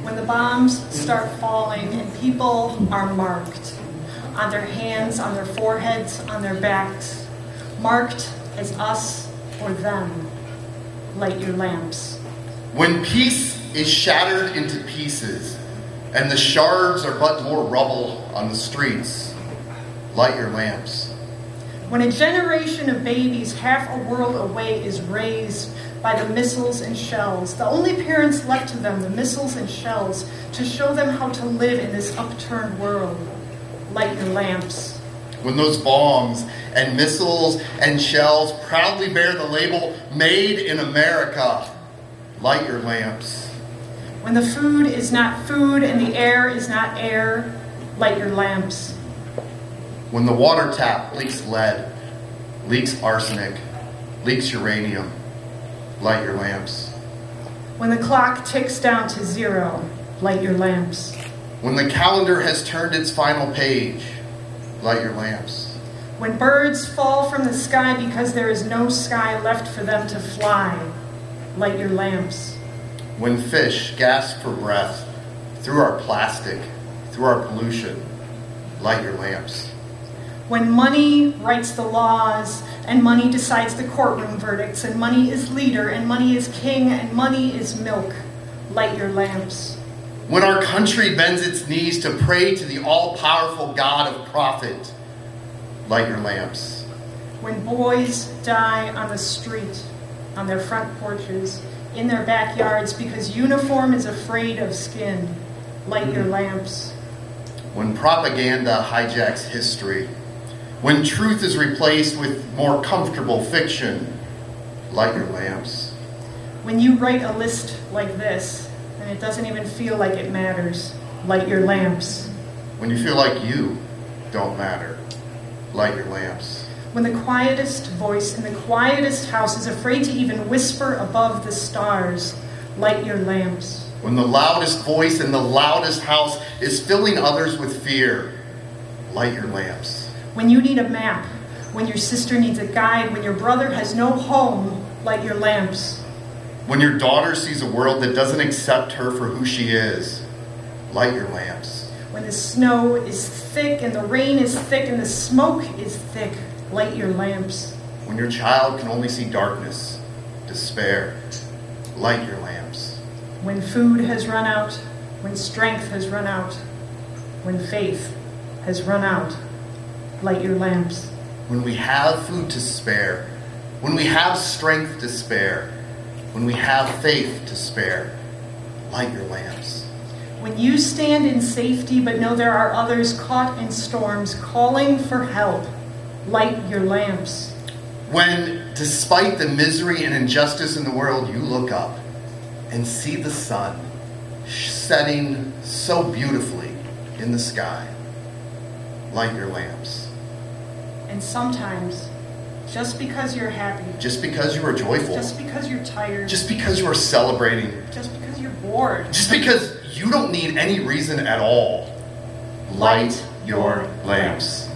When the bombs start falling and people are marked on their hands, on their foreheads, on their backs, marked as us or them, light your lamps. When peace is shattered into pieces and the shards are but more rubble on the streets, light your lamps. When a generation of babies half a world away is raised by the missiles and shells, the only parents left to them, the missiles and shells, to show them how to live in this upturned world, light your lamps. When those bombs and missiles and shells proudly bear the label, Made in America, light your lamps. When the food is not food and the air is not air, light your lamps. When the water tap leaks lead, leaks arsenic, leaks uranium, light your lamps. When the clock ticks down to 0, light your lamps. When the calendar has turned its final page, light your lamps. When birds fall from the sky because there is no sky left for them to fly, light your lamps. When fish gasp for breath through our plastic, through our pollution, light your lamps. When money writes the laws, and money decides the courtroom verdicts, and money is leader, and money is king, and money is milk, light your lamps. When our country bends its knees to pray to the all-powerful God of profit, light your lamps. When boys die on the street, on their front porches, in their backyards, because uniform is afraid of skin, light your lamps. When propaganda hijacks history, when truth is replaced with more comfortable fiction, light your lamps. When you write a list like this, and it doesn't even feel like it matters, light your lamps. When you feel like you don't matter, light your lamps. When the quietest voice in the quietest house is afraid to even whisper above the stars, light your lamps. When the loudest voice in the loudest house is filling others with fear, light your lamps. When you need a map, when your sister needs a guide, when your brother has no home, light your lamps. When your daughter sees a world that doesn't accept her for who she is, light your lamps. When the snow is thick and the rain is thick and the smoke is thick, light your lamps. When your child can only see darkness, despair, light your lamps. When food has run out, when strength has run out, when faith has run out, light your lamps. When we have food to spare, when we have strength to spare, when we have faith to spare, light your lamps. When you stand in safety but know there are others caught in storms calling for help, light your lamps. When, despite the misery and injustice in the world, you look up and see the sun setting so beautifully in the sky, light your lamps. And sometimes, just because you're happy, just because you are joyful, just because you're tired, just because you are celebrating, just because you're bored, just because you don't need any reason at all, light your lamps.